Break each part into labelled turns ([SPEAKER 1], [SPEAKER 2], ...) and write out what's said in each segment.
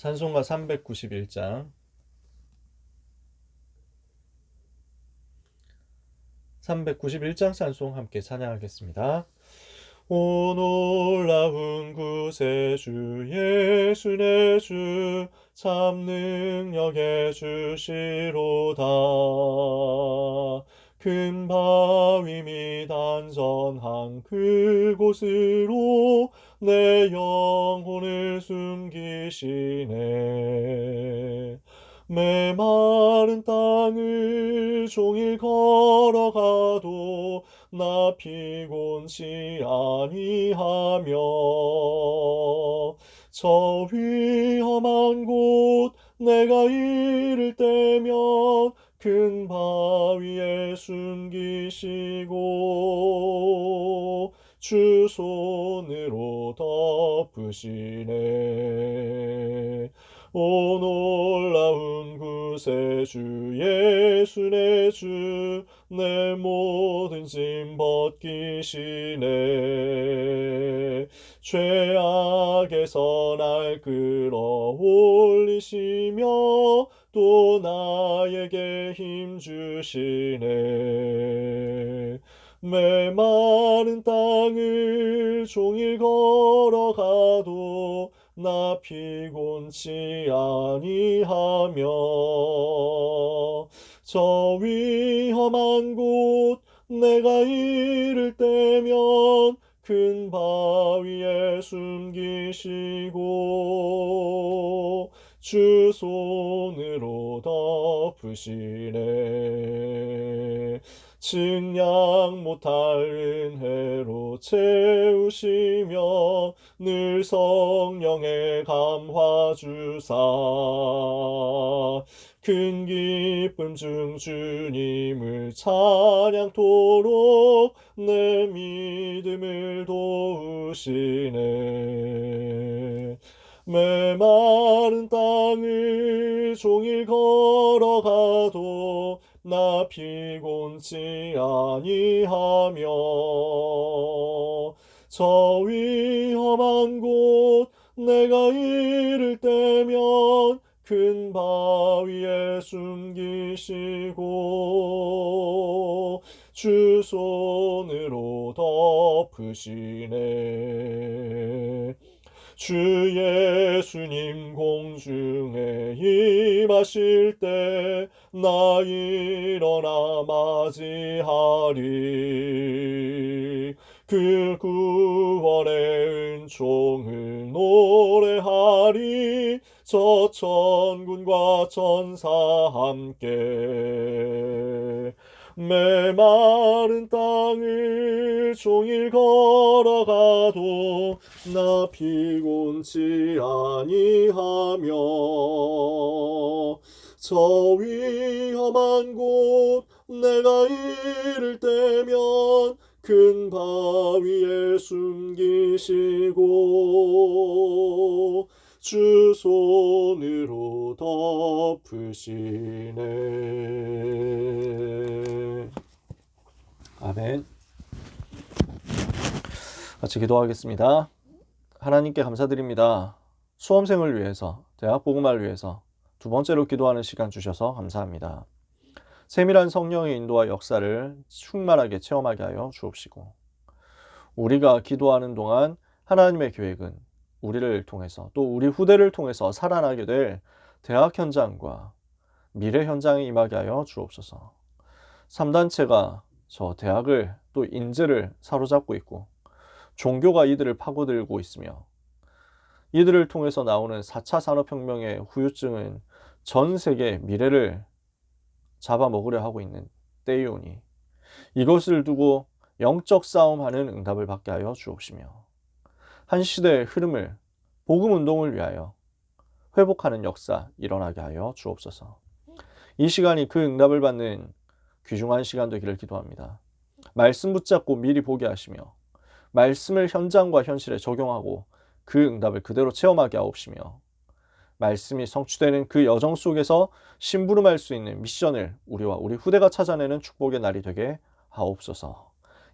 [SPEAKER 1] 찬송가 391장 391장 찬송 함께 찬양하겠습니다. 오 놀라운 구세주 예수 내 주 참 능력의 주시로다. 큰 바위 및 안전한 그곳으로 내 영혼을 숨기시네. 메마른 땅을 종일 걸어가도 나 피곤치 아니하며 저 위험한 곳 내가 이를 때면 큰 바위에 숨기시고 주 손으로 덮으시네. 오 놀라운 구세주 예수 내 주 내 모든 짐 벗기시네. 죄악에서 날 끌어올리시며 또 나에게 힘 주시네. 메마른 땅을 종일 걸어가도 나 피곤치 아니하며 저 위험한 곳 내가 이를 때면 큰 바위에 숨기시고 주 손으로 덮으시네. 증량 못할 은혜로 채우시며 늘 성령의 감화 주사 큰 기쁨 중 주님을 찬양토록 내 믿음을 도우시네. 메마른 땅을 종일 걸어가도 나 피곤치 아니하며 저 위험한 곳 내가 이를 때면 큰 바위에 숨기시고 주 손으로 덮으시네. 주 예수님 공중에 임하실 때 나 일어나 맞이하리. 그 구원의 은총을 노래하리. 저 천군과 천사 함께 메마른 땅을 종일 걸어가도 나 피곤치 아니하며 저 위험한 곳 내가 이를 때면 큰 바위에 숨기시고 주 손으로 덮으시네. 아멘. 같이 기도하겠습니다. 하나님께 감사드립니다. 수험생을 위해서, 대학 복음화를 위해서 두 번째로 기도하는 시간 주셔서 감사합니다. 세밀한 성령의 인도와 역사를 충만하게 체험하게 하여 주옵시고, 우리가 기도하는 동안 하나님의 계획은 우리를 통해서 또 우리 후대를 통해서 살아나게 될 대학 현장과 미래 현장에 임하게 하여 주옵소서. 3단체가 저 대학을 또 인재를 사로잡고 있고 종교가 이들을 파고들고 있으며 이들을 통해서 나오는 4차 산업혁명의 후유증은 전 세계 미래를 잡아먹으려 하고 있는 때이오니 이것을 두고 영적 싸움하는 응답을 받게 하여 주옵시며 한 시대의 흐름을 복음운동을 위하여 회복하는 역사 일어나게 하여 주옵소서. 이 시간이 그 응답을 받는 귀중한 시간 되기를 기도합니다. 말씀 붙잡고 미리 보게 하시며 말씀을 현장과 현실에 적용하고 그 응답을 그대로 체험하게 하옵시며 말씀이 성취되는 그 여정 속에서 심부름할 수 있는 미션을 우리와 우리 후대가 찾아내는 축복의 날이 되게 하옵소서.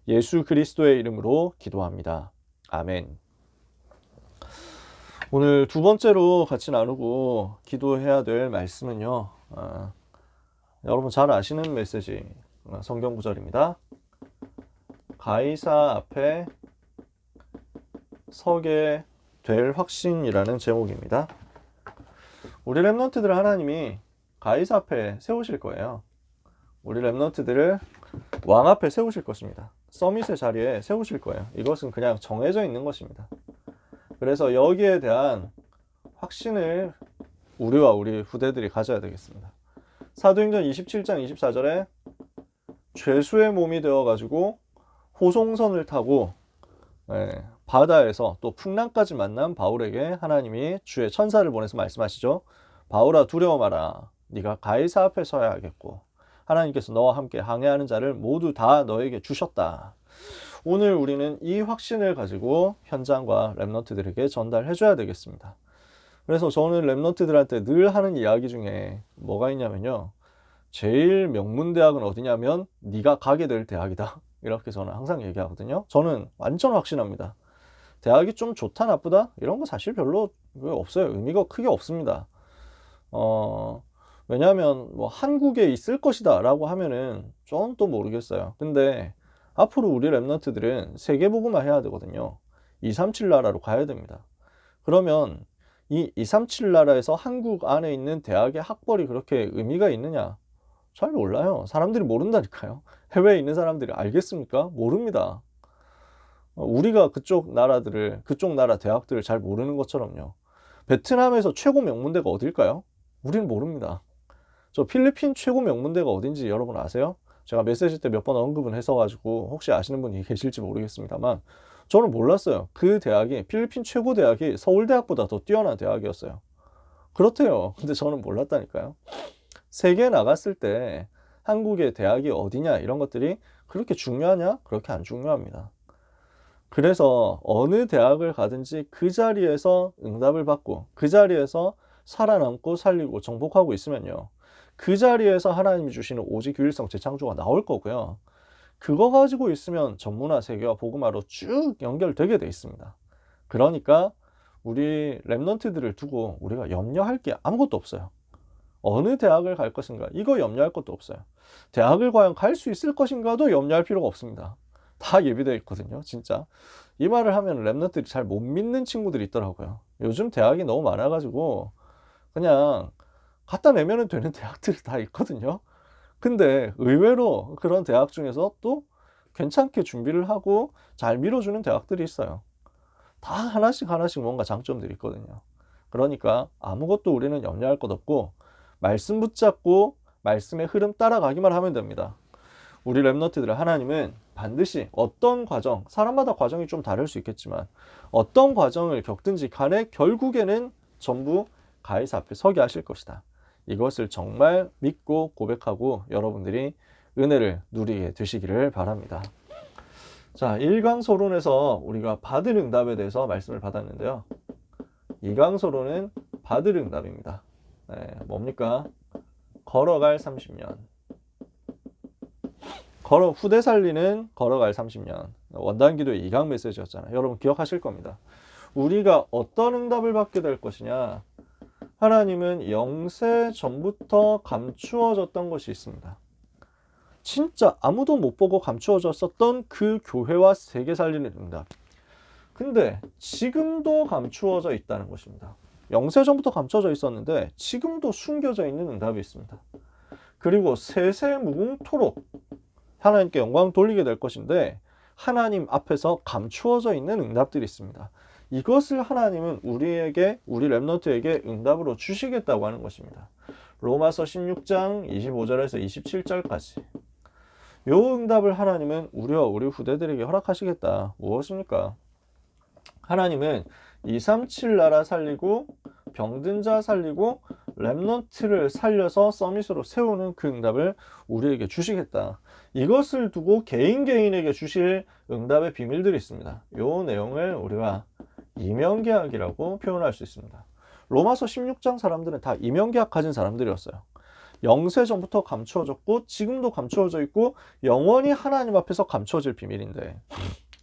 [SPEAKER 1] 예수 그리스도의 이름으로 기도합니다. 아멘. 오늘 두 번째로 같이 나누고 기도해야 될 말씀은요. 여러분 잘 아시는 메시지, 성경 구절입니다. 가이사 앞에 서게 될 확신이라는 제목입니다. 우리 랩런트들을 하나님이 가이사 앞에 세우실 거예요. 우리 랩런트들을 왕 앞에 세우실 것입니다. 서밋의 자리에 세우실 거예요. 이것은 그냥 정해져 있는 것입니다. 그래서 여기에 대한 확신을 우리와 우리 후대들이 가져야 되겠습니다. 사도행전 27장 24절에 죄수의 몸이 되어가지고 호송선을 타고 바다에서 또 풍랑까지 만난 바울에게 하나님이 주의 천사를 보내서 말씀하시죠. 바울아 두려워 마라. 네가 가이사 앞에 서야 하겠고 하나님께서 너와 함께 항해하는 자를 모두 다 너에게 주셨다. 오늘 우리는 이 확신을 가지고 현장과 랩런트들에게 전달해 줘야 되겠습니다. 그래서 저는 랩런트들한테 늘 하는 이야기 중에 뭐가 있냐면요. 제일 명문대학은 어디냐면 네가 가게 될 대학이다. 이렇게 저는 항상 얘기하거든요. 저는 완전 확신합니다. 대학이 좀 좋다 나쁘다 이런 거 사실 별로 없어요. 의미가 크게 없습니다. 왜냐하면 뭐 한국에 있을 것이다 라고 하면은 좀 또 모르겠어요. 근데 앞으로 우리 랩런트들은 세계복음화 해야 되거든요. 237 나라로 가야 됩니다. 그러면 이 237 나라에서 한국 안에 있는 대학의 학벌이 그렇게 의미가 있느냐? 잘 몰라요. 사람들이 모른다니까요. 해외에 있는 사람들이 알겠습니까? 모릅니다. 우리가 그쪽 나라 대학들을 잘 모르는 것처럼요. 베트남에서 최고 명문대가 어딜까요? 우리는 모릅니다. 저 필리핀 최고 명문대가 어딘지 여러분 아세요? 제가 메시지 때 몇 번 언급은 했어가지고 혹시 아시는 분이 계실지 모르겠습니다만 저는 몰랐어요. 그 대학이 필리핀 최고 대학이 서울대학보다 더 뛰어난 대학이었어요. 그렇대요. 근데 저는 몰랐다니까요. 세계에 나갔을 때 한국의 대학이 어디냐 이런 것들이 그렇게 중요하냐? 그렇게 안 중요합니다. 그래서 어느 대학을 가든지 그 자리에서 응답을 받고 그 자리에서 살아남고 살리고 정복하고 있으면요. 그 자리에서 하나님이 주시는 오직 유일성 재창조가 나올 거고요. 그거 가지고 있으면 전문화 세계와 복음화로 쭉 연결되게 돼 있습니다. 그러니까 우리 랩런트들을 두고 우리가 염려할 게 아무것도 없어요. 어느 대학을 갈 것인가 이거 염려할 것도 없어요. 대학을 과연 갈 수 있을 것인가도 염려할 필요가 없습니다. 다 예비되어 있거든요. 진짜 이 말을 하면 랩런트들이 잘 못 믿는 친구들이 있더라고요. 요즘 대학이 너무 많아가지고 그냥 갖다 내면 되는 대학들이 다 있거든요. 근데 의외로 그런 대학 중에서 또 괜찮게 준비를 하고 잘 밀어주는 대학들이 있어요. 다 하나씩 뭔가 장점들이 있거든요. 그러니까 아무것도 우리는 염려할 것 없고 말씀 붙잡고 말씀의 흐름 따라가기만 하면 됩니다. 우리 랩런트들을 하나님은 반드시 어떤 과정, 사람마다 과정이 좀 다를 수 있겠지만 어떤 과정을 겪든지 간에 결국에는 전부 가이사 앞에 서게 하실 것이다. 이것을 정말 믿고 고백하고 여러분들이 은혜를 누리게 되시기를 바랍니다. 자, 1강서론에서 우리가 받을 응답에 대해서 말씀을 받았는데요. 2강서론은 받을 응답입니다. 뭡니까? 걸어갈 30년. 후대 살리는 걸어갈 30년. 원단기도의 2강 메시지였잖아요. 여러분 기억하실 겁니다. 우리가 어떤 응답을 받게 될 것이냐? 하나님은 영세 전부터 감추어졌던 것이 있습니다. 진짜 아무도 못 보고 감추어졌었던 그 교회와 세계 살리는 응답. 근데 지금도 감추어져 있다는 것입니다. 영세 전부터 감춰져 있었는데 지금도 숨겨져 있는 응답이 있습니다. 그리고 세세무궁토록 하나님께 영광 돌리게 될 것인데 하나님 앞에서 감추어져 있는 응답들이 있습니다. 이것을 하나님은 우리 랩런트에게 응답으로 주시겠다고 하는 것입니다. 로마서 16장 25절에서 27절까지 이 응답을 하나님은 우리와 우리 후대들에게 허락하시겠다. 무엇입니까? 하나님은 237 나라 살리고 병든 자 살리고 랩런트를 살려서 서밋으로 세우는 그 응답을 우리에게 주시겠다. 이것을 두고 개인에게 주실 응답의 비밀들이 있습니다. 이 내용을 우리가 이면계약이라고 표현할 수 있습니다. 로마서 16장 사람들은 다 이면계약 가진 사람들이었어요. 영세 전부터 감추어졌고 지금도 감추어져 있고 영원히 하나님 앞에서 감추어질 비밀인데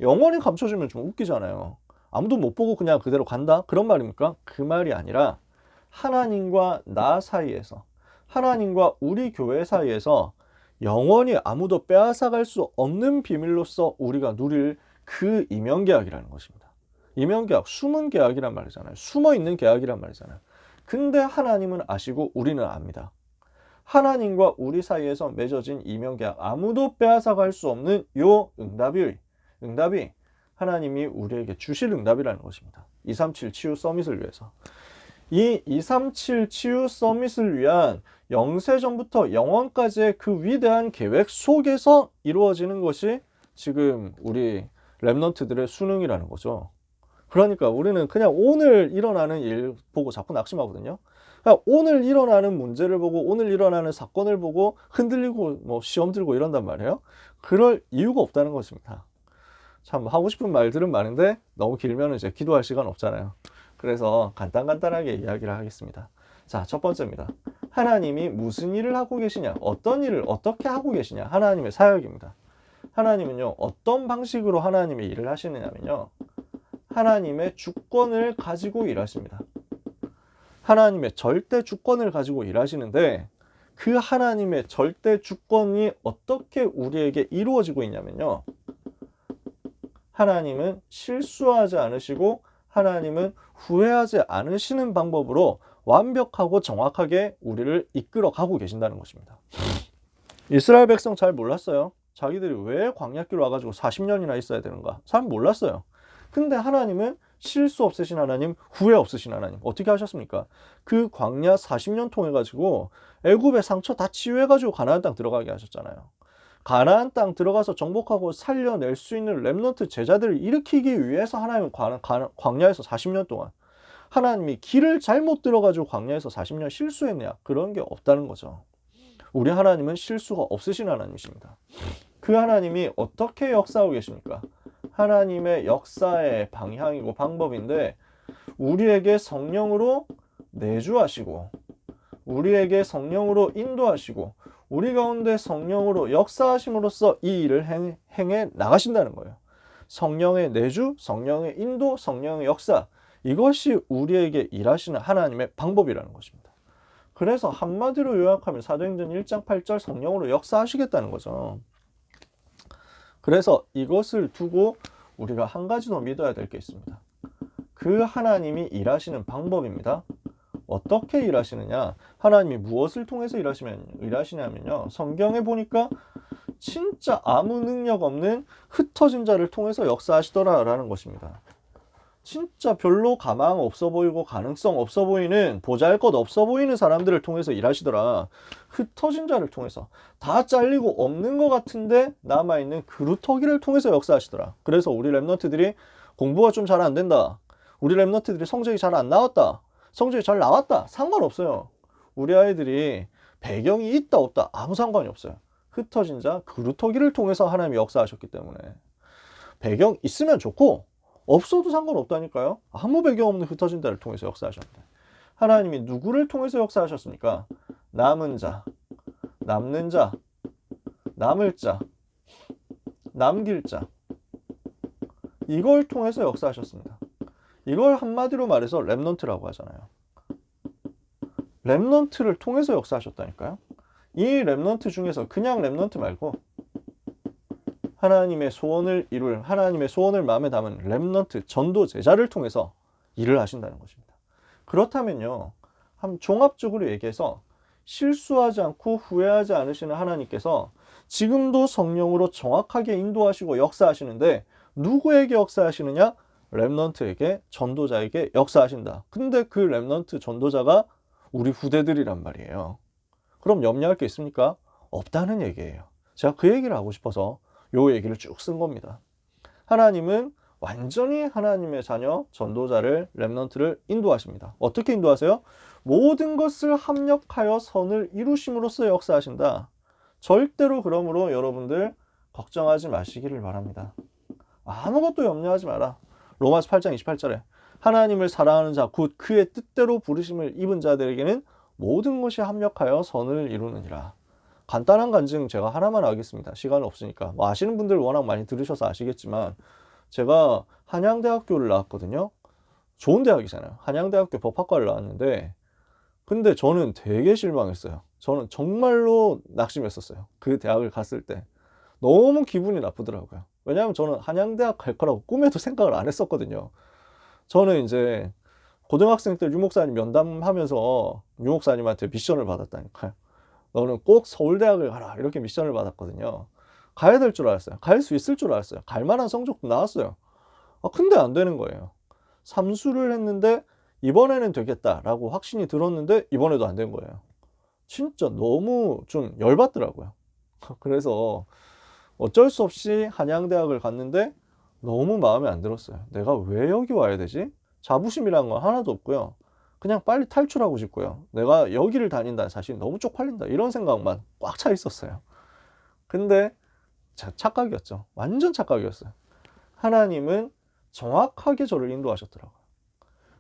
[SPEAKER 1] 영원히 감춰지면 좀 웃기잖아요. 아무도 못 보고 그냥 그대로 간다? 그런 말입니까? 그 말이 아니라 하나님과 나 사이에서, 하나님과 우리 교회 사이에서 영원히 아무도 빼앗아갈 수 없는 비밀로서 우리가 누릴 그 이면계약이라는 것입니다. 이면계약, 숨은 계약이란 말이잖아요. 숨어있는 계약이란 말이잖아요. 근데 하나님은 아시고 우리는 압니다. 하나님과 우리 사이에서 맺어진 이면계약, 아무도 빼앗아갈 수 없는 요 응답이 하나님이 우리에게 주실 응답이라는 것입니다. 237 치유 서밋을 위해서. 이 237 치유 서밋을 위한 영세전부터 영원까지의 그 위대한 계획 속에서 이루어지는 것이 지금 우리 랩넌트들의 수능이라는 거죠. 그러니까 우리는 그냥 오늘 일어나는 일 보고 자꾸 낙심하거든요. 그냥 오늘 일어나는 문제를 보고 오늘 일어나는 사건을 보고 흔들리고 뭐 시험 들고 이런단 말이에요. 그럴 이유가 없다는 것입니다. 참 하고 싶은 말들은 많은데 너무 길면 이제 기도할 시간 없잖아요. 그래서 간단하게 이야기를 하겠습니다. 자, 첫 번째입니다. 하나님이 무슨 일을 하고 계시냐, 어떤 일을 어떻게 하고 계시냐, 하나님의 사역입니다. 하나님은요, 어떤 방식으로 하나님의 일을 하시느냐면요, 하나님의 주권을 가지고 일하십니다. 하나님의 절대 주권을 가지고 일하시는데 그 하나님의 절대 주권이 어떻게 우리에게 이루어지고 있냐면요, 하나님은 실수하지 않으시고 하나님은 후회하지 않으시는 방법으로 완벽하고 정확하게 우리를 이끌어 가고 계신다는 것입니다. 이스라엘 백성 잘 몰랐어요. 자기들이 왜 광야길 와가지고 40년이나 있어야 되는가? 잘 몰랐어요. 근데 하나님은 실수 없으신 하나님, 후회 없으신 하나님. 어떻게 하셨습니까? 그 광야 40년 통해 가지고 애굽의 상처 다 치유해 가지고 가나안 땅 들어가게 하셨잖아요. 가나안 땅 들어가서 정복하고 살려낼 수 있는 렘넌트 제자들을 일으키기 위해서 하나님은 광야에서 40년 동안, 하나님이 길을 잘못 들어가지고 광야에서 40년 실수했냐? 그런 게 없다는 거죠. 우리 하나님은 실수가 없으신 하나님이십니다. 그 하나님이 어떻게 역사하고 계십니까? 하나님의 역사의 방향이고 방법인데 우리에게 성령으로 내주하시고 우리에게 성령으로 인도하시고 우리 가운데 성령으로 역사하심으로써 이 일을 행해 나가신다는 거예요. 성령의 내주, 성령의 인도, 성령의 역사, 이것이 우리에게 일하시는 하나님의 방법이라는 것입니다. 그래서 한마디로 요약하면 사도행전 1장 8절 성령으로 역사하시겠다는 거죠. 그래서 이것을 두고 우리가 한 가지 더 믿어야 될 게 있습니다. 그 하나님이 일하시는 방법입니다. 어떻게 일하시느냐? 하나님이 무엇을 통해서 일하시냐면요, 성경에 보니까 진짜 아무 능력 없는 흩어진 자를 통해서 역사하시더라라는 것입니다. 진짜 별로 가망 없어 보이고 가능성 없어 보이는, 보잘것 없어 보이는 사람들을 통해서 일하시더라. 흩어진 자를 통해서, 다 잘리고 없는 것 같은데 남아있는 그루터기를 통해서 역사하시더라. 그래서 우리 랩런트들이 공부가 좀 잘 안 된다, 우리 랩런트들이 성적이 잘 안 나왔다, 성적이 잘 나왔다, 상관없어요. 우리 아이들이 배경이 있다 없다 아무 상관이 없어요. 흩어진 자, 그루터기를 통해서 하나님이 역사하셨기 때문에 배경 있으면 좋고 없어도 상관없다니까요. 아무 배경 없는 흩어진 자를 통해서 역사하셨는데 하나님이 누구를 통해서 역사하셨습니까? 남은 자, 남는 자, 남을 자, 남길 자, 이걸 통해서 역사하셨습니다. 이걸 한마디로 말해서 렘넌트라고 하잖아요. 렘넌트를 통해서 역사하셨다니까요. 이 렘넌트 중에서 그냥 렘넌트 말고 하나님의 소원을 이룰, 하나님의 소원을 마음에 담은 렘넌트 전도 제자를 통해서 일을 하신다는 것입니다. 그렇다면요, 한번 종합적으로 얘기해서 실수하지 않고 후회하지 않으시는 하나님께서 지금도 성령으로 정확하게 인도하시고 역사하시는데 누구에게 역사하시느냐? 렘넌트에게, 전도자에게 역사하신다. 근데 그 렘넌트 전도자가 우리 후대들이란 말이에요. 그럼 염려할 게 있습니까? 없다는 얘기예요. 제가 그 얘기를 하고 싶어서 요 얘기를 쭉 쓴 겁니다. 하나님은 완전히 하나님의 자녀, 전도자를, 렘넌트를 인도하십니다. 어떻게 인도하세요? 모든 것을 합력하여 선을 이루심으로써 역사하신다. 절대로 그러므로 여러분들 걱정하지 마시기를 바랍니다. 아무것도 염려하지 마라. 로마서 8장 28절에 하나님을 사랑하는 자, 곧 그의 뜻대로 부르심을 입은 자들에게는 모든 것이 합력하여 선을 이루느니라. 간단한 간증 제가 하나만 하겠습니다. 시간 없으니까. 뭐 아시는 분들 워낙 많이 들으셔서 아시겠지만 제가 한양대학교를 나왔거든요. 좋은 대학이잖아요. 한양대학교 법학과를 나왔는데 근데 저는 되게 실망했어요. 저는 정말로 낙심했었어요. 그 대학을 갔을 때. 너무 기분이 나쁘더라고요. 왜냐하면 저는 한양대학 갈 거라고 꿈에도 생각을 안 했었거든요. 저는 이제 고등학생 때 유목사님 면담하면서 유목사님한테 미션을 받았다니까요. 너는 꼭 서울대학을 가라 이렇게 미션을 받았거든요. 가야 될 줄 알았어요. 갈 수 있을 줄 알았어요. 갈 만한 성적도 나왔어요. 근데 안 되는 거예요. 삼수를 했는데 이번에는 되겠다라고 확신이 들었는데 이번에도 안 된 거예요. 진짜 너무 좀 열받더라고요. 그래서 어쩔 수 없이 한양대학을 갔는데 너무 마음에 안 들었어요. 내가 왜 여기 와야 되지? 자부심이란 건 하나도 없고요. 그냥 빨리 탈출하고 싶고요. 내가 여기를 다닌다는 사실이 너무 쪽팔린다. 이런 생각만 꽉 차 있었어요. 근데 착각이었죠. 완전 착각이었어요. 하나님은 정확하게 저를 인도하셨더라고요.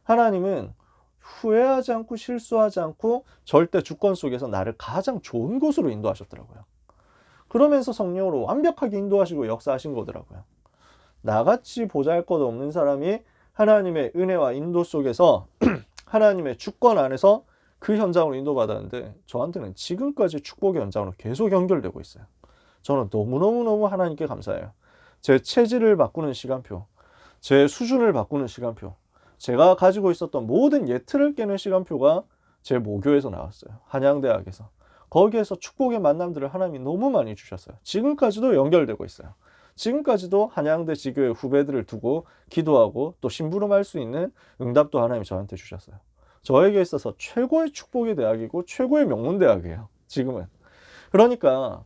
[SPEAKER 1] 하나님은 후회하지 않고 실수하지 않고 절대 주권 속에서 나를 가장 좋은 곳으로 인도하셨더라고요. 그러면서 성령으로 완벽하게 인도하시고 역사하신 거더라고요. 나같이 보잘것없는 사람이 하나님의 은혜와 인도 속에서 하나님의 주권 안에서 그 현장으로 인도받았는데 저한테는 지금까지 축복의 현장으로 계속 연결되고 있어요. 저는 너무너무 하나님께 감사해요. 제 체질을 바꾸는 시간표, 제 수준을 바꾸는 시간표, 제가 가지고 있었던 모든 예틀을 깨는 시간표가 제 모교에서 나왔어요. 한양대학에서. 거기에서 축복의 만남들을 하나님이 너무 많이 주셨어요. 지금까지도 연결되고 있어요. 지금까지도 한양대 지교의 후배들을 두고 기도하고 또 심부름할 수 있는 응답도 하나님이 저한테 주셨어요. 저에게 있어서 최고의 축복의 대학이고 최고의 명문대학이에요. 지금은. 그러니까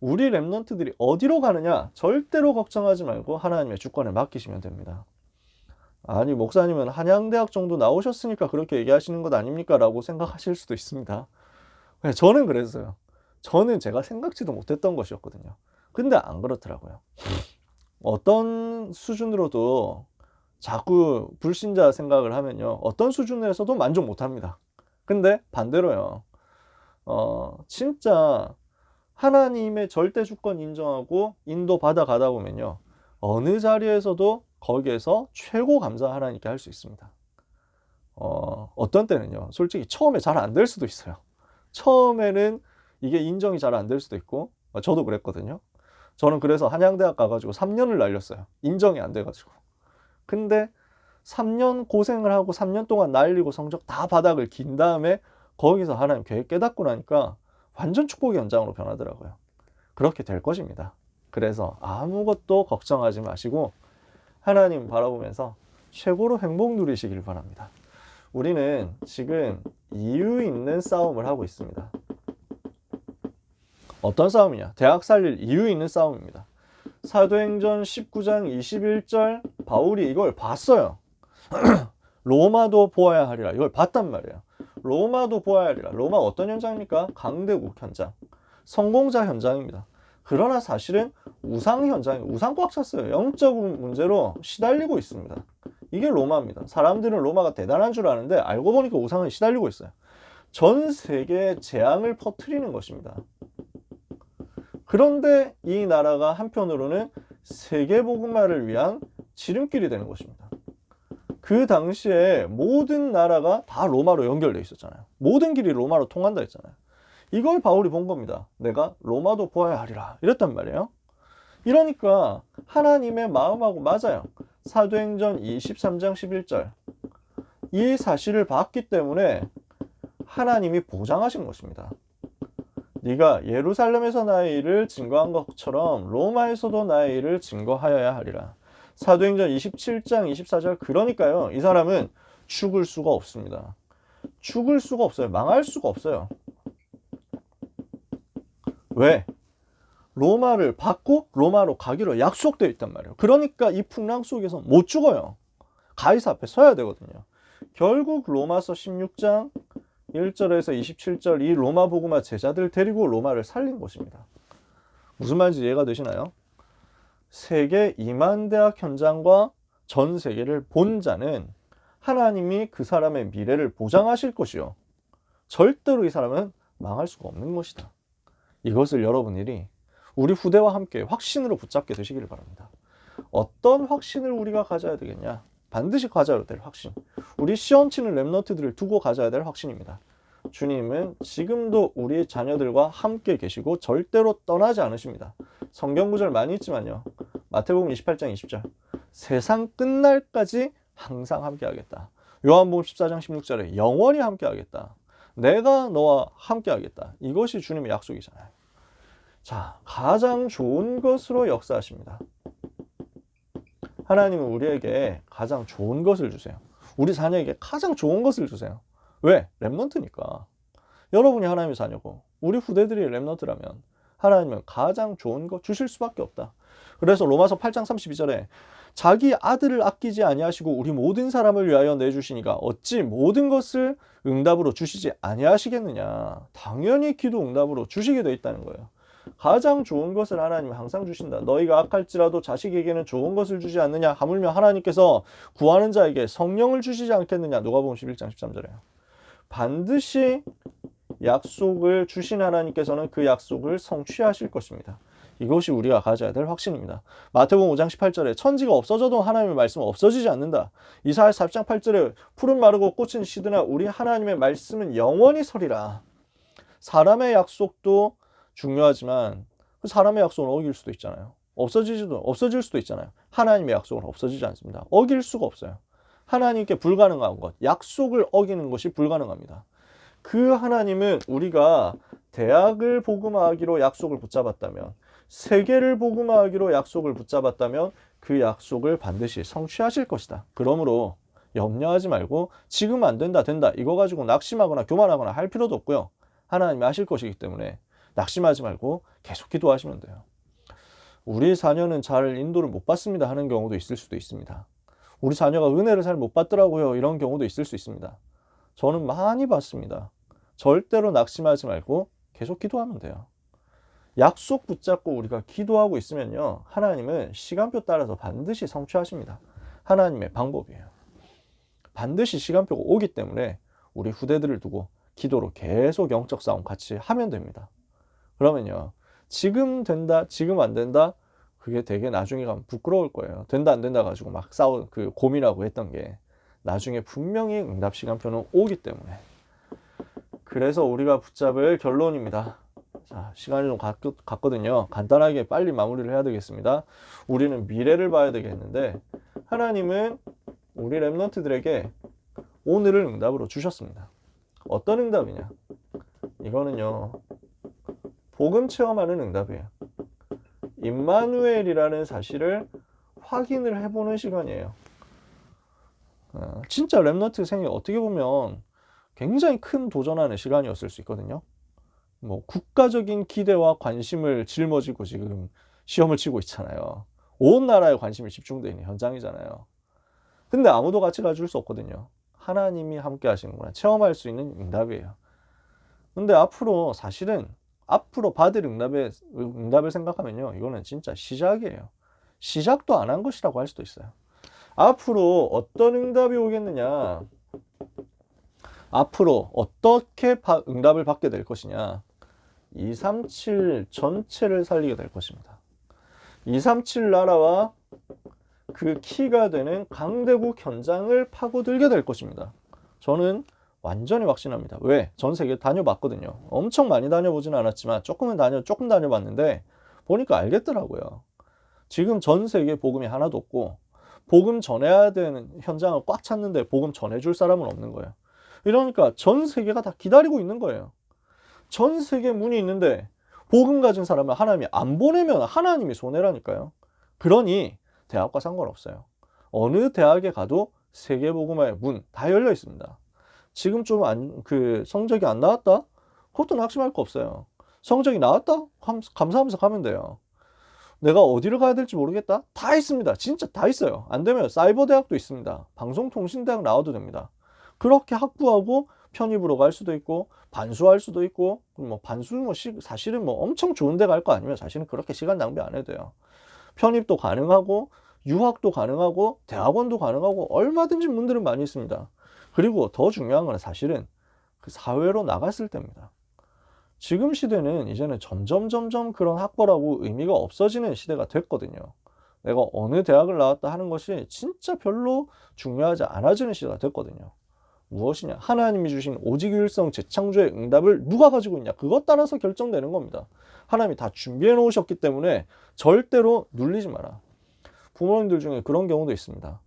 [SPEAKER 1] 우리 랩런트들이 어디로 가느냐 절대로 걱정하지 말고 하나님의 주권에 맡기시면 됩니다. 아니 목사님은 한양대학 정도 나오셨으니까 그렇게 얘기하시는 것 아닙니까? 라고 생각하실 수도 있습니다. 저는 그랬어요. 저는 제가 생각지도 못했던 것이었거든요. 근데 안 그렇더라고요. 어떤 수준으로도 자꾸 불신자 생각을 하면요. 어떤 수준에서도 만족 못합니다. 근데 반대로요. 진짜 하나님의 절대 주권 인정하고 인도받아 가다 보면요. 어느 자리에서도 거기에서 최고 감사 하나님께 할 수 있습니다. 어떤 때는요. 솔직히 처음에 잘 안 될 수도 있어요. 처음에는 이게 인정이 잘 안 될 수도 있고 저도 그랬거든요. 저는 그래서 한양대학 가가지고 3년을 날렸어요. 인정이 안 돼가지고. 근데 3년 고생을 하고 3년 동안 날리고 성적 다 바닥을 긴 다음에 거기서 하나님 계획 깨닫고 나니까 완전 축복의 현장으로 변하더라고요. 그렇게 될 것입니다. 그래서 아무것도 걱정하지 마시고 하나님 바라보면서 최고로 행복 누리시길 바랍니다. 우리는 지금 이유 있는 싸움을 하고 있습니다. 어떤 싸움이냐? 대학 살릴 이유 있는 싸움입니다. 사도행전 19장 21절 바울이 이걸 봤어요. 로마도 보아야 하리라. 이걸 봤단 말이에요. 로마도 보아야 하리라. 로마 어떤 현장입니까? 강대국 현장. 성공자 현장입니다. 그러나 사실은 우상 현장이에요. 우상 꽉 찼어요. 영적 문제로 시달리고 있습니다. 이게 로마입니다. 사람들은 로마가 대단한 줄 아는데 알고 보니까 우상에 시달리고 있어요. 전 세계에 재앙을 퍼뜨리는 것입니다. 그런데 이 나라가 한편으로는 세계복음화를 위한 지름길이 되는 것입니다. 그 당시에 모든 나라가 다 로마로 연결되어 있었잖아요. 모든 길이 로마로 통한다 했잖아요. 이걸 바울이 본 겁니다. 내가 로마도 보아야 하리라 이랬단 말이에요. 이러니까 하나님의 마음하고 맞아요. 사도행전 23장 11절 이 사실을 봤기 때문에 하나님이 보장하신 것입니다. 네가 예루살렘에서 나의 일을 증거한 것처럼 로마에서도 나의 일을 증거하여야 하리라. 사도행전 27장 24절 그러니까요. 이 사람은 죽을 수가 없습니다. 죽을 수가 없어요. 망할 수가 없어요. 왜? 로마를 받고 로마로 가기로 약속되어 있단 말이에요. 그러니까 이 풍랑 속에서 못 죽어요. 가이사 앞에 서야 되거든요. 결국 로마서 16장 1절에서 27절 이 로마 복음화 제자들 데리고 로마를 살린 것입니다. 무슨 말인지 이해가 되시나요? 세계 2만 대학 현장과 전 세계를 본 자는 하나님이 그 사람의 미래를 보장하실 것이요. 절대로 이 사람은 망할 수가 없는 것이다. 이것을 여러분들이 우리 후대와 함께 확신으로 붙잡게 되시기를 바랍니다. 어떤 확신을 우리가 가져야 되겠냐? 반드시 가져야 될 확신. 우리 시험 치는 랩런트들을 두고 가져야 될 확신입니다. 주님은 지금도 우리 자녀들과 함께 계시고 절대로 떠나지 않으십니다. 성경 구절 많이 있지만요. 마태복음 28장 20절. 세상 끝날까지 항상 함께 하겠다. 요한복음 14장 16절에 영원히 함께 하겠다. 내가 너와 함께 하겠다. 이것이 주님의 약속이잖아요. 자, 가장 좋은 것으로 역사하십니다. 하나님은 우리에게 가장 좋은 것을 주세요. 우리 자녀에게 가장 좋은 것을 주세요. 왜? 랩런트니까. 여러분이 하나님의 자녀고 우리 후대들이 랩런트라면 하나님은 가장 좋은 것 주실 수밖에 없다. 그래서 로마서 8장 32절에 자기 아들을 아끼지 아니하시고 우리 모든 사람을 위하여 내주시니까 어찌 모든 것을 응답으로 주시지 아니하시겠느냐. 당연히 기도 응답으로 주시게 되어 있다는 거예요. 가장 좋은 것을 하나님은 항상 주신다. 너희가 악할지라도 자식에게는 좋은 것을 주지 않느냐. 하물며 하나님께서 구하는 자에게 성령을 주시지 않겠느냐. 누가복음 11장 13절에요. 반드시 약속을 주신 하나님께서는 그 약속을 성취하실 것입니다. 이것이 우리가 가져야 될 확신입니다. 마태복음 5장 18절에 천지가 없어져도 하나님의 말씀은 없어지지 않는다. 이사야 40장 8절에 푸른 마르고 꽃은 시드나 우리 하나님의 말씀은 영원히 서리라. 사람의 약속도 중요하지만 사람의 약속은 어길 수도 있잖아요. 없어질 수도 있잖아요. 하나님의 약속은 없어지지 않습니다. 어길 수가 없어요. 하나님께 불가능한 것, 약속을 어기는 것이 불가능합니다. 그 하나님은 우리가 대학을 복음화하기로 약속을 붙잡았다면, 세계를 복음화하기로 약속을 붙잡았다면 그 약속을 반드시 성취하실 것이다. 그러므로 염려하지 말고 지금 안 된다 이거 가지고 낙심하거나 교만하거나 할 필요도 없고요. 하나님이 하실 것이기 때문에 낙심하지 말고 계속 기도하시면 돼요. 우리 자녀는 잘 인도를 못 받습니다 하는 경우도 있을 수도 있습니다. 우리 자녀가 은혜를 잘 못 받더라고요 이런 경우도 있을 수 있습니다. 저는 많이 받습니다. 절대로 낙심하지 말고 계속 기도하면 돼요. 약속 붙잡고 우리가 기도하고 있으면요, 하나님은 시간표 따라서 반드시 성취하십니다. 하나님의 방법이에요. 반드시 시간표가 오기 때문에 우리 후대들을 두고 기도로 계속 영적 싸움 같이 하면 됩니다. 그러면요, 지금 된다 지금 안 된다 그게 되게 나중에 가면 부끄러울 거예요. 된다 안 된다 가지고 막 고민하고 했던 게 나중에 분명히 응답 시간표는 오기 때문에. 그래서 우리가 붙잡을 결론입니다. 자, 시간이 좀 갔거든요. 간단하게 빨리 마무리를 해야 되겠습니다. 우리는 미래를 봐야 되겠는데 하나님은 우리 랩런트들에게 오늘을 응답으로 주셨습니다. 어떤 응답이냐? 이거는요, 복음 체험하는 응답이에요. 임마누엘이라는 사실을 확인을 해보는 시간이에요. 진짜 랩런트 생이 어떻게 보면 굉장히 큰 도전하는 시간이었을 수 있거든요. 뭐 국가적인 기대와 관심을 짊어지고 지금 시험을 치고 있잖아요. 온 나라에 관심이 집중되어 있는 현장이잖아요. 근데 아무도 같이 가줄 수 없거든요. 하나님이 함께 하시는구나 체험할 수 있는 응답이에요. 근데 사실은 앞으로 받을 응답을 생각하면요, 이거는 진짜 시작이에요. 시작도 안 한 것이라고 할 수도 있어요. 앞으로 어떤 응답이 오겠느냐, 앞으로 어떻게 응답을 받게 될 것이냐, 237 전체를 살리게 될 것입니다. 237 나라와 그 키가 되는 강대국 현장을 파고들게 될 것입니다. 저는 완전히 확신합니다. 왜? 전 세계 다녀봤거든요. 엄청 많이 다녀보진 않았지만 조금 다녀봤는데 보니까 알겠더라고요. 지금 전 세계 복음이 하나도 없고 복음 전해야 되는 현장을 꽉 찼는데 복음 전해줄 사람은 없는 거예요. 이러니까 전 세계가 다 기다리고 있는 거예요. 전 세계 문이 있는데 복음 가진 사람을 하나님이 안 보내면 하나님이 손해라니까요. 그러니 대학과 상관없어요. 어느 대학에 가도 세계 복음화의 문 다 열려 있습니다. 지금 좀 성적이 안 나왔다? 그것도 낙심할 거 없어요. 성적이 나왔다? 감사하면서 가면 돼요. 내가 어디를 가야 될지 모르겠다? 다 있습니다. 진짜 다 있어요. 안 되면 사이버 대학도 있습니다. 방송통신대학 나와도 됩니다. 그렇게 학부하고 편입으로 갈 수도 있고 반수할 수도 있고, 사실은 엄청 좋은 데 갈 거 아니면 사실은 그렇게 시간 낭비 안 해도 돼요. 편입도 가능하고 유학도 가능하고 대학원도 가능하고 얼마든지 문들은 많이 있습니다. 그리고 더 중요한 건 사실은 그 사회로 나갔을 때입니다. 지금 시대는 이제는 점점 그런 학벌하고 의미가 없어지는 시대가 됐거든요. 내가 어느 대학을 나왔다 하는 것이 진짜 별로 중요하지 않아지는 시대가 됐거든요. 무엇이냐? 하나님이 주신 오직 일성 재창조의 응답을 누가 가지고 있냐? 그것 따라서 결정되는 겁니다. 하나님이 다 준비해 놓으셨기 때문에 절대로 눌리지 마라. 부모님들 중에 그런 경우도 있습니다.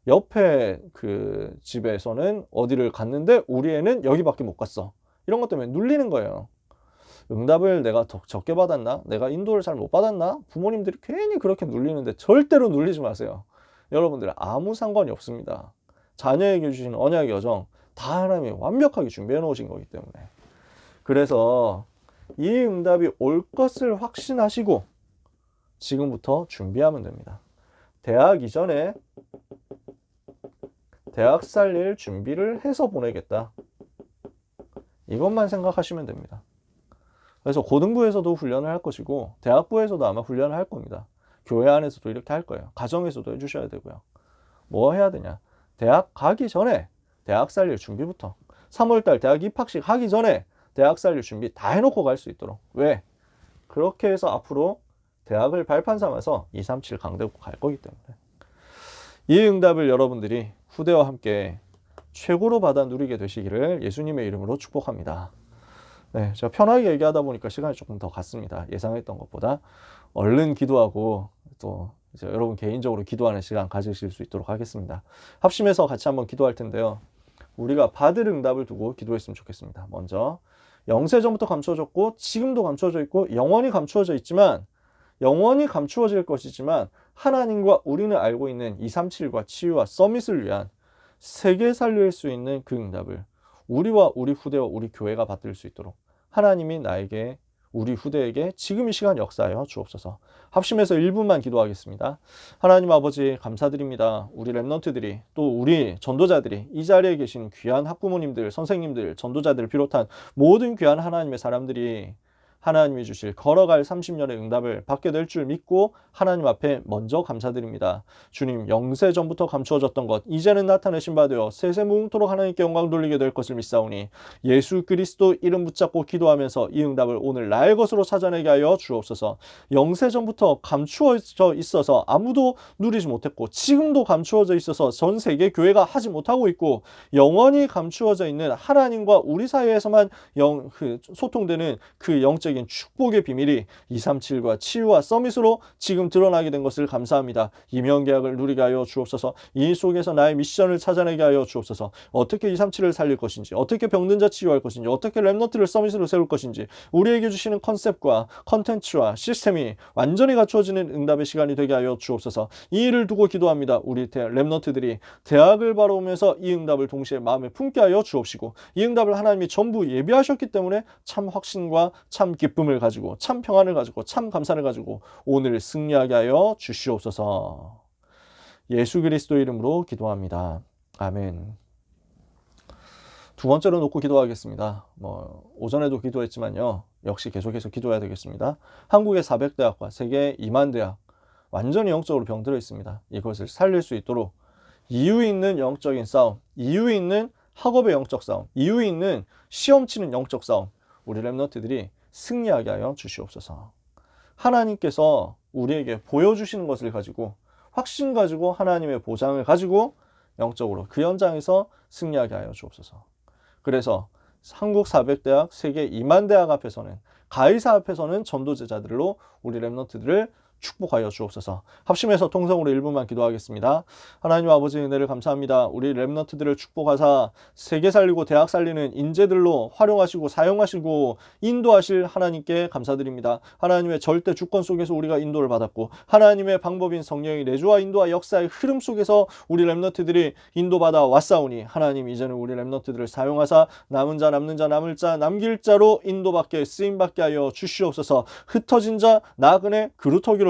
[SPEAKER 1] 옆에 그 집에서는 어디를 갔는데 우리 애는 여기밖에 못 갔어. 이런 것 때문에 눌리는 거예요. 응답을 내가 더 적게 받았나? 내가 인도를 잘 못 받았나? 부모님들이 괜히 그렇게 눌리는데 절대로 눌리지 마세요. 여러분들 아무 상관이 없습니다. 자녀에게 주신 언약의 여정 다 하나님이 완벽하게 준비해 놓으신 거기 때문에. 그래서 이 응답이 올 것을 확신하시고 지금부터 준비하면 됩니다. 대학 이전에 대학 살릴 준비를 해서 보내겠다. 이것만 생각하시면 됩니다. 그래서 고등부에서도 훈련을 할 것이고 대학부에서도 아마 훈련을 할 겁니다. 교회 안에서도 이렇게 할 거예요. 가정에서도 해주셔야 되고요. 뭐 해야 되냐? 대학 가기 전에 대학 살릴 준비부터 3월달 대학 입학식 하기 전에 대학 살릴 준비 다 해놓고 갈 수 있도록. 왜? 그렇게 해서 앞으로 대학을 발판 삼아서 237 강대국 갈 거기 때문에. 이 응답을 여러분들이 후대와 함께 최고로 받아 누리게 되시기를 예수님의 이름으로 축복합니다. 네, 제가 편하게 얘기하다 보니까 시간이 조금 더 갔습니다. 예상했던 것보다. 얼른 기도하고 또 이제 여러분 개인적으로 기도하는 시간 가지실 수 있도록 하겠습니다. 합심해서 같이 한번 기도할 텐데요. 우리가 받을 응답을 두고 기도했으면 좋겠습니다. 먼저 영세전부터 감추어졌고 지금도 감추어져 있고 영원히 감추어져 있지만 영원히 감추어질 것이지만 하나님과 우리는 알고 있는 237과 치유와 서밋을 위한 세계 살릴 수 있는 그 응답을 우리와 우리 후대와 우리 교회가 받을 수 있도록 하나님이 나에게 우리 후대에게 지금 이 시간 역사하여 주옵소서. 합심해서 1분만 기도하겠습니다. 하나님 아버지 감사드립니다. 우리 랩넌트들이 또 우리 전도자들이 이 자리에 계신 귀한 학부모님들, 선생님들, 전도자들을 비롯한 모든 귀한 하나님의 사람들이 하나님이 주실 걸어갈 30년의 응답을 받게 될 줄 믿고 하나님 앞에 먼저 감사드립니다. 주님, 영세전부터 감추어졌던 것 이제는 나타내신 바 되어 세세무궁토록 하나님께 영광 돌리게 될 것을 믿사오니 예수 그리스도 이름 붙잡고 기도하면서 이 응답을 오늘 나의 것으로 찾아내게 하여 주옵소서. 영세전부터 감추어져 있어서 아무도 누리지 못했고 지금도 감추어져 있어서 전 세계 교회가 하지 못하고 있고 영원히 감추어져 있는 하나님과 우리 사이에서만 소통되는 그 영적 축복의 비밀이 237과 치유와 서밋으로 지금 드러나게 된 것을 감사합니다. 임명계약을 누리게 하여 주옵소서. 이 속에서 나의 미션을 찾아내게 하여 주옵소서. 어떻게 237을 살릴 것인지, 어떻게 병든 자 치유할 것인지, 어떻게 랩너트를 서밋으로 세울 것인지 우리에게 주시는 컨셉과 컨텐츠와 시스템이 완전히 갖추어지는 응답의 시간이 되게 하여 주옵소서. 이 일을 두고 기도합니다. 우리 랩너트들이 대학을 바라보면서 이 응답을 동시에 마음에 품게 하여 주옵시고 이 응답을 하나님이 전부 예비하셨기 때문에 참 확신과 참 기쁨을 가지고 참 평안을 가지고 참 감사를 가지고 오늘 승리하게 하여 주시옵소서. 예수 그리스도 이름으로 기도합니다. 아멘. 두 번째로 놓고 기도하겠습니다. 오전에도 기도했지만요. 역시 계속해서 기도해야 되겠습니다. 한국의 400대학과 세계 2만 대학 완전히 영적으로 병들어 있습니다. 이것을 살릴 수 있도록 이유 있는 영적인 싸움, 이유 있는 학업의 영적 싸움, 이유 있는 시험 치는 영적 싸움 우리 랩너트들이 승리하게 하여 주시옵소서. 하나님께서 우리에게 보여주시는 것을 가지고 확신 가지고 하나님의 보장을 가지고 영적으로 그 현장에서 승리하게 하여 주옵소서. 그래서 한국 400대학, 세계 2만 대학 앞에서는 가이사 앞에서는 전도제자들로 우리 랩너트들을 축복하여 주옵소서. 합심해서 통성으로 1분만 기도하겠습니다. 하나님 아버지 은혜를 감사합니다. 우리 랩너트들을 축복하사 세계 살리고 대학 살리는 인재들로 활용하시고 사용하시고 인도하실 하나님께 감사드립니다. 하나님의 절대 주권 속에서 우리가 인도를 받았고 하나님의 방법인 성령의 내주와 인도와 역사의 흐름 속에서 우리 랩너트들이 인도받아 왔사오니 하나님 이제는 우리 랩너트들을 사용하사 남은 자 남는 자 남을 자 남길 자로 인도받게 쓰임받게 하여 주시옵소서. 흩어진 자 나그네 그루터기로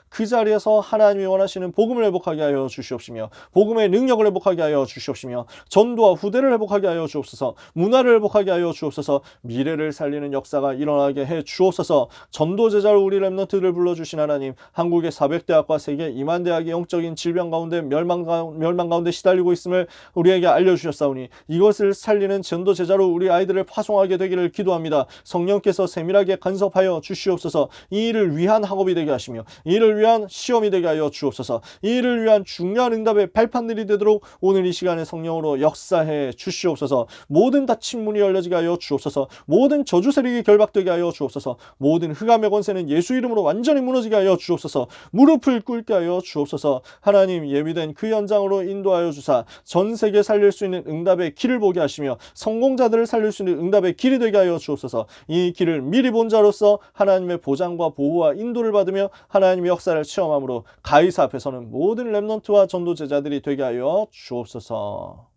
[SPEAKER 1] 그 자리에서 하나님이 원하시는 복음을 회복하게 하여 주시옵시며 복음의 능력을 회복하게 하여 주시옵시며 전도와 후대를 회복하게 하여 주옵소서. 문화를 회복하게 하여 주옵소서. 미래를 살리는 역사가 일어나게 해 주옵소서. 전도제자로 우리 랩너트들을 불러주신 하나님, 한국의 400대학과 세계 2만 대학의 영적인 질병 가운데 멸망 가운데 시달리고 있음을 우리에게 알려주셨사오니 이것을 살리는 전도제자로 우리 아이들을 파송하게 되기를 기도합니다. 성령께서 세밀하게 간섭하여 주시옵소서. 이 일을 위한 학업이 되게 하시며 하시며 이를 위한 시험이 되게 하여 주옵소서. 이를 위한 중요한 응답의 발판들이 되도록 오늘 이 시간에 성령으로 역사해 주시옵소서. 모든 닫힌 문이 열려지게 하여 주옵소서. 모든 저주 세력이 결박되게 하여 주옵소서. 모든 흑암의 권세는 예수 이름으로 완전히 무너지게 하여 주옵소서. 무릎을 꿇게 하여 주옵소서. 하나님, 예비된 그 현장으로 인도하여 주사 전 세계 살릴 수 있는 응답의 길을 보게 하시며 성공자들을 살릴 수 있는 응답의 길이 되게 하여 주옵소서. 이 길을 미리 본 자로서 하나님의 보장과 보호와 인도를 받으며 하나님의 역사를 체험함으로 가이사 앞에서는 모든 렘넌트와 전도 제자들이 되게 하여 주옵소서.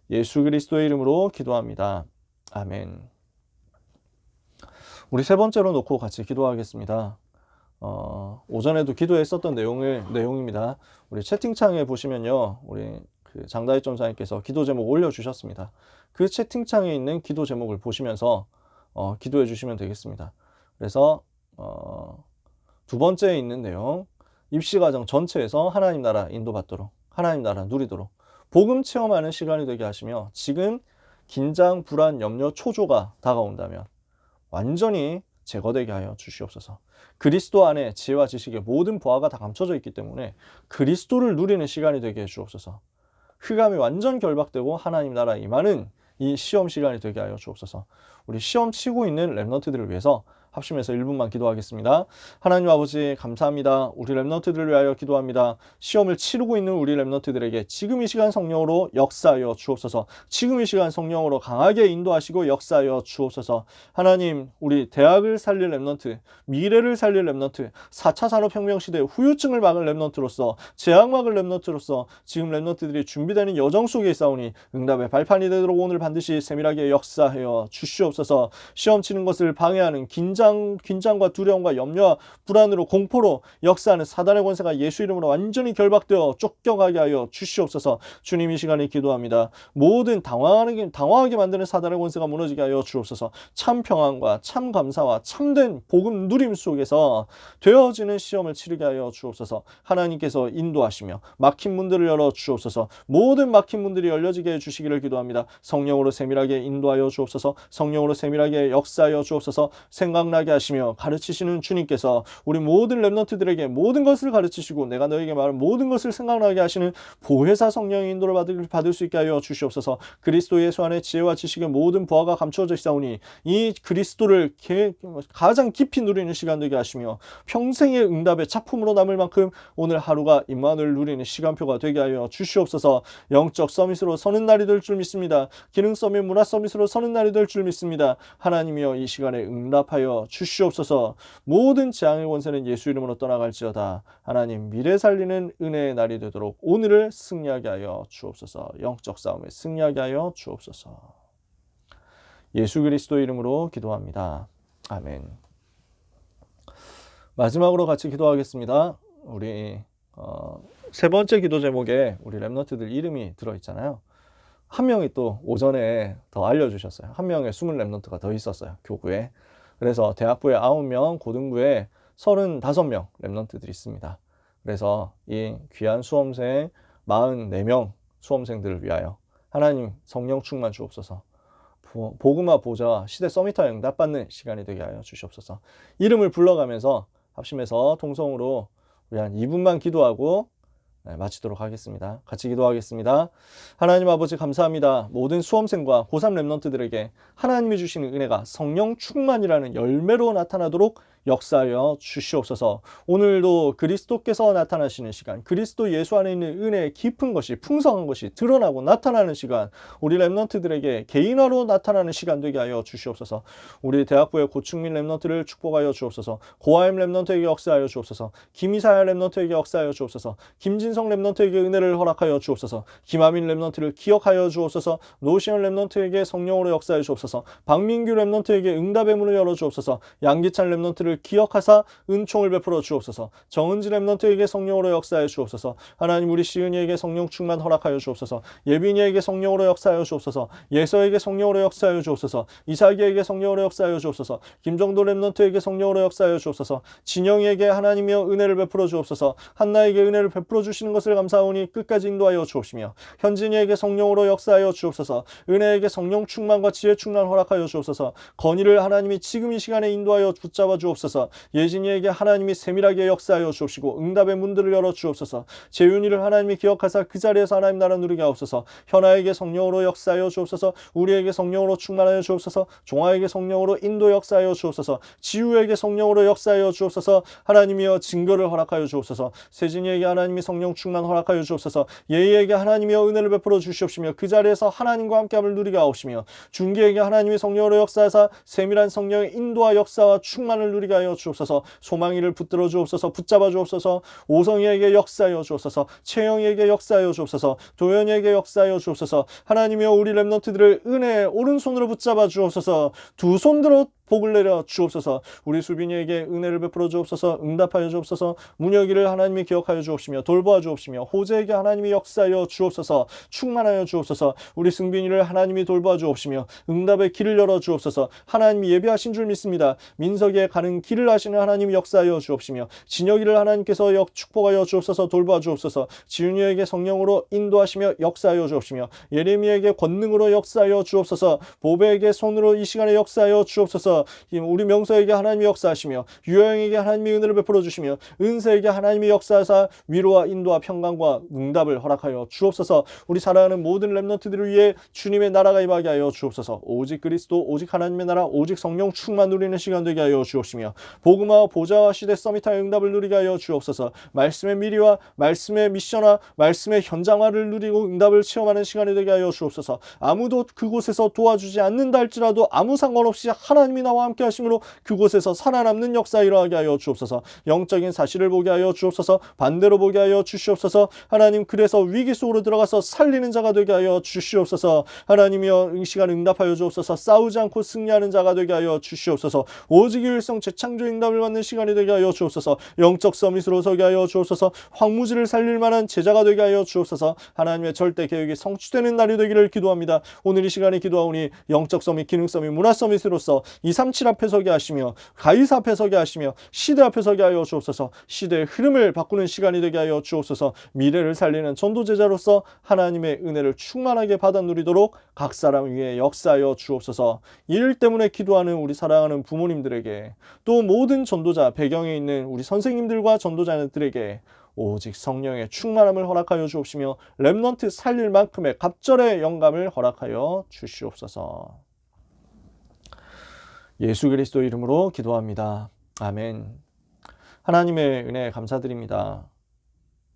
[SPEAKER 1] 예수 그리스도의 이름으로 기도합니다. 아멘. 우리 세 번째로 놓고 같이 기도하겠습니다. 오전에도 기도했었던 내용입니다. 우리 채팅창에 보시면요, 우리 장다희 전사님께서 기도 제목 올려주셨습니다. 그 채팅창에 있는 기도 제목을 보시면서 기도해 주시면 되겠습니다. 그래서 두 번째에 있는 내용, 입시과정 전체에서 하나님 나라 인도받도록, 하나님 나라 누리도록 복음 체험하는 시간이 되게 하시며, 지금 긴장, 불안, 염려, 초조가 다가온다면 완전히 제거되게 하여 주시옵소서. 그리스도 안에 지혜와 지식의 모든 보화가 다 감춰져 있기 때문에 그리스도를 누리는 시간이 되게 해 주옵소서. 흑암이 완전 결박되고 하나님 나라 임하는 이 시험 시간이 되게 하여 주옵소서. 우리 시험 치고 있는 렘넌트들을 위해서 합심해서 1분만 기도하겠습니다. 하나님 아버지, 감사합니다. 우리 렘넌트들을 위하여 기도합니다. 시험을 치르고 있는 우리 렘넌트들에게 지금 이 시간 성령으로 역사하여 주옵소서. 지금 이 시간 성령으로 강하게 인도하시고 역사하여 주옵소서. 하나님, 우리 대학을 살릴 렘넌트, 미래를 살릴 렘넌트, 4차 산업혁명 시대 후유증을 막을 렘넌트로서, 재앙 막을 렘넌트로서 지금 렘넌트들이 준비되는 여정 속에 있사오니 응답의 발판이 되도록 오늘 반드시 세밀하게 역사하여 주시옵소서. 시험 치는 것을 방해하는 긴장과 두려움과 염려와 불안으로, 공포로 역사하는 사단의 권세가 예수 이름으로 완전히 결박되어 쫓겨가게 하여 주시옵소서. 주님, 이 시간에 기도합니다. 모든 당황하게 만드는 사단의 권세가 무너지게 하여 주옵소서. 참 평안과 참 감사와 참된 복음 누림 속에서 되어지는 시험을 치르게 하여 주옵소서. 하나님께서 인도하시며 막힌 문들을 열어 주옵소서. 모든 막힌 문들이 열려지게 해주시기를 기도합니다. 성령으로 세밀하게 인도하여 주옵소서. 성령으로 세밀하게 역사하여 주옵소서. 생각나게 하시며 가르치시는 주님께서 우리 모든 렘넌트들에게 모든 것을 가르치시고 내가 너에게 말한 모든 것을 생각나게 하시는 보혜사 성령의 인도를 받을 수 있게 하여 주시옵소서. 그리스도 예수 안에 지혜와 지식의 모든 보화가 감추어져 있사오니 이 그리스도를 가장 깊이 누리는 시간 되게 하시며 평생의 응답의 작품으로 남을 만큼 오늘 하루가 임마누엘 누리는 시간표가 되게 하여 주시옵소서. 영적 서밋으로 서는 날이 될 줄 믿습니다. 기능 서밋, 문화 서밋으로 서는 날이 될 줄 믿습니다. 하나님이여, 이 시간에 응답하여 주시옵소서. 모든 재앙의 권세는 예수 이름으로 떠나갈지어다. 하나님, 미래 살리는 은혜의 날이 되도록 오늘을 승리하게 하여 주옵소서. 영적 싸움에 승리하게 하여 주옵소서. 예수 그리스도 이름으로 기도합니다. 아멘. 마지막으로 같이 기도하겠습니다. 우리 세 번째 기도 제목에 우리 렘넌트들 이름이 들어있잖아요. 한 명이 또 오전에 더 알려주셨어요. 한 명의 숨은 렘넌트가 더 있었어요, 교구에. 그래서 대학부에 9명, 고등부에 35명 렘넌트들이 있습니다. 그래서 이 귀한 수험생 44명 수험생들을 위하여 하나님 성령 충만 주옵소서. 복음화 보좌와 시대 서밋화 응답받는 시간이 되게 하여 주시옵소서. 이름을 불러가면서 합심해서 통성으로 우리 한 2분만 기도하고 마치도록 하겠습니다. 같이 기도하겠습니다. 하나님 아버지, 감사합니다. 모든 수험생과 고3 렘넌트들에게 하나님이 주시는 은혜가 성령 충만이라는 열매로 나타나도록 역사하여 주시옵소서. 오늘도 그리스도께서 나타나시는 시간, 그리스도 예수 안에 있는 은혜의 깊은 것이, 풍성한 것이 드러나고 나타나는 시간, 우리 렘넌트들에게 개인화로 나타나는 시간 되게 하여 주시옵소서. 우리 대학부의 고충민 렘넌트를 축복하여 주옵소서. 고아임 렘넌트에게 역사하여 주옵소서. 김이사야 렘넌트에게 역사하여 주옵소서. 김진성 렘넌트에게 은혜를 허락하여 주옵소서. 김하민 렘넌트를 기억하여 주옵소서. 노시현 렘넌트에게 성령으로 역사하여 주옵소서. 박민규 렘넌트에게 응답의 문을 열어 주옵소서. 양기찬 렘넌트를 기억하사 은총을 베풀어 주옵소서. 정은지 렘넌트에게 성령으로 역사하여 주옵소서. 하나님, 우리 시은이에게 성령 충만 허락하여 주옵소서. 예빈이에게 성령으로 역사하여 주옵소서. 예서에게 성령으로 역사하여 주옵소서. 이삭이에게 성령으로 역사하여 주옵소서. 김정도 렘넌트에게 성령으로 역사하여 주옵소서. 진영이에게 하나님이여 은혜를 베풀어 주옵소서. 한나에게 은혜를 베풀어 주시는 것을 감사하오니 끝까지 인도하여 주옵시며, 현진이에게 성령으로 역사하여 주옵소서. 은혜에게 성령 충만과 지혜 충만 허락하여 주옵소서. 건의를 하나님이 지금 이 시간에 인도하여 붙잡아 주옵소서. 주옵소서. 예진이에게 하나님이 세밀하게 역사하여 주옵시고 응답의 문들을 열어 주옵소서. 재윤이를 하나님이 기억하사 그 자리에서 하나님 나라 누리게 하옵소서. 현아에게 성령으로 역사하여 주옵소서. 우리에게 성령으로 충만하여 주옵소서. 종아에게 성령으로 인도 역사하여 주옵소서. 지우에게 성령으로 역사하여 주옵소서. 하나님이여 증거를 허락하여 주옵소서. 세진이에게 하나님이 성령 충만 허락하여 주옵소서. 예의에게 하나님이여 은혜를 베풀어 주시옵시며 그 자리에서 하나님과 함께함을 누리게 하옵시며 중기에게 하나님이 성령으로 역사하사 세밀한 성령의 인도와 역사와 충만을 누리게 하여 주옵소서. 소망이를 붙들어 주옵소서. 붙잡아 주옵소서. 오성이에게 역사하여 주옵소서. 채영이에게 역사하여 주옵소서. 도현이에게 역사하여 주옵소서. 하나님이여 우리 렘넌트들을 은혜의 오른손으로 붙잡아 주옵소서. 두 손 들어 복을 내려 주옵소서. 우리 수빈이에게 은혜를 베풀어 주옵소서. 응답하여 주옵소서. 문혁이를 하나님이 기억하여 주옵시며 돌보아 주옵시며 호재에게 하나님이 역사하여 주옵소서. 충만하여 주옵소서. 우리 승빈이를 하나님이 돌보아 주옵시며 응답의 길을 열어 주옵소서. 하나님이 예비하신 줄 믿습니다. 민석이에 가는 길을 하시는 하나님이 역사하여 주옵시며 진혁이를 하나님께서 축복하여 주옵소서. 돌보아 주옵소서. 지윤이에게 성령으로 인도하시며 역사하여 주옵시며 예레미야에게 권능으로 역사하여 주옵소서. 보배에게 손으로 이 시간에 역사하여 주옵소서. 우리 명서에게 하나님이 역사하시며 유영에게 하나님이 은혜를 베풀어 주시며 은세에게 하나님이 역사하사 위로와 인도와 평강과 응답을 허락하여 주옵소서. 우리 사랑하는 모든 렘넌트들을 위해 주님의 나라가 임하게 하여 주옵소서. 오직 그리스도 오직 하나님의 나라 오직 성령 충만 누리는 시간 되게 하여 주옵시며 복음화 보좌와 시대 서밋하여 응답을 누리게 하여 주옵소서. 말씀의 미리와 말씀의 미션화 말씀의 현장화를 누리고 응답을 체험하는 시간이 되게 하여 주옵소서. 아무도 그곳에서 도와주지 않는다 할지라도 아무 상관없이 하나님이 나와 함께 하심으로 그곳에서 살아남는 역사 일어나게 하여 주옵소서. 영적인 사실을 보게 하여 주옵소서. 반대로 보게 하여 주시옵소서. 하나님 그래서 위기 속으로 들어가서 살리는 자가 되게 하여 주시옵소서. 하나님이여 이 시간 응답하여 주옵소서. 싸우지 않고 승리하는 자가 되게 하여 주시옵소서. 오직 일성 재창조 응답을 받는 시간이 되게 하여 주옵소서. 영적 서밋으로 서게 하여 주옵소서. 황무지를 살릴 만한 제자가 되게 하여 주옵소서. 하나님의 절대 계획이 성취되는 날이 되기를 기도합니다. 오늘 이 시간에 기도하오니 영적 서밋 기능 서밋 문화 서밋으로서 237 앞에 서게 하시며 가이사 앞에 서게 하시며 시대 앞에 서게 하여 주옵소서. 시대의 흐름을 바꾸는 시간이 되게 하여 주옵소서. 미래를 살리는 전도제자로서 하나님의 은혜를 충만하게 받아 누리도록 각 사람 위에 역사하여 주옵소서. 일 때문에 기도하는 우리 사랑하는 부모님들에게 또 모든 전도자 배경에 있는 우리 선생님들과 전도자들에게 오직 성령의 충만함을 허락하여 주옵시며 렘넌트 살릴 만큼의 갑절의 영감을 허락하여 주시옵소서. 예수 그리스도 이름으로 기도합니다. 아멘. 하나님의 은혜 감사드립니다.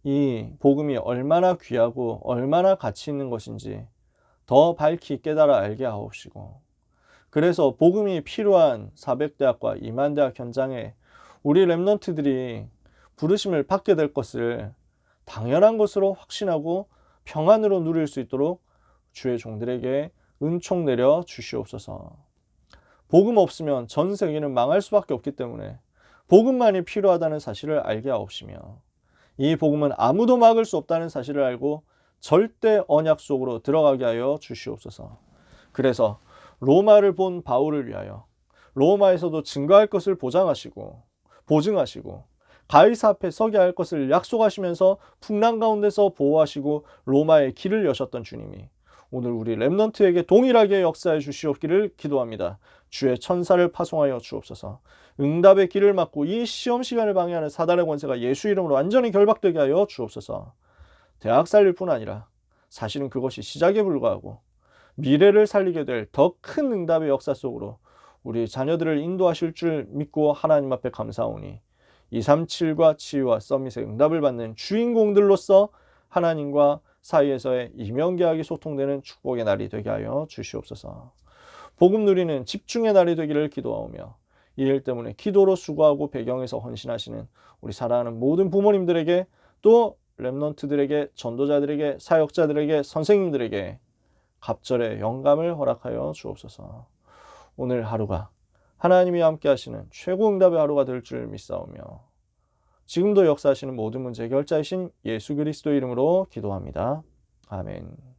[SPEAKER 1] 이 복음이 얼마나 귀하고 얼마나 가치 있는 것인지 더 밝히 깨달아 알게 하옵시고 그래서 복음이 필요한 400대학과 2만대학 현장에 우리 렘넌트들이 부르심을 받게 될 것을 당연한 것으로 확신하고 평안으로 누릴 수 있도록 주의 종들에게 은총 내려 주시옵소서. 복음 없으면 전 세계는 망할 수밖에 없기 때문에 복음만이 필요하다는 사실을 알게 하옵시며 이 복음은 아무도 막을 수 없다는 사실을 알고 절대 언약 속으로 들어가게 하여 주시옵소서. 그래서 로마를 본 바울을 위하여 로마에서도 증거할 것을 보증하시고 가이사 앞에 서게 할 것을 약속하시면서 풍랑 가운데서 보호하시고 로마의 길을 여셨던 주님이 오늘 우리 렘넌트에게 동일하게 역사해 주시옵기를 기도합니다. 주의 천사를 파송하여 주옵소서. 응답의 길을 막고 이 시험 시간을 방해하는 사단의 권세가 예수 이름으로 완전히 결박되게 하여 주옵소서. 대학 살릴 뿐 아니라 사실은 그것이 시작에 불과하고 미래를 살리게 될 더 큰 응답의 역사 속으로 우리 자녀들을 인도하실 줄 믿고 하나님 앞에 감사하오니 237과 치유와 서밋의 응답을 받는 주인공들로서 하나님과 사이에서의 이면계약이 소통되는 축복의 날이 되게 하여 주시옵소서. 복음 누리는 집중의 날이 되기를 기도하오며 이 일 때문에 기도로 수고하고 배경에서 헌신하시는 우리 사랑하는 모든 부모님들에게 또 렘넌트들에게 전도자들에게 사역자들에게 선생님들에게 갑절의 영감을 허락하여 주옵소서. 오늘 하루가 하나님이 함께 하시는 최고 응답의 하루가 될 줄 믿사오며 지금도 역사하시는 모든 문제 해결자이신 예수 그리스도 이름으로 기도합니다. 아멘.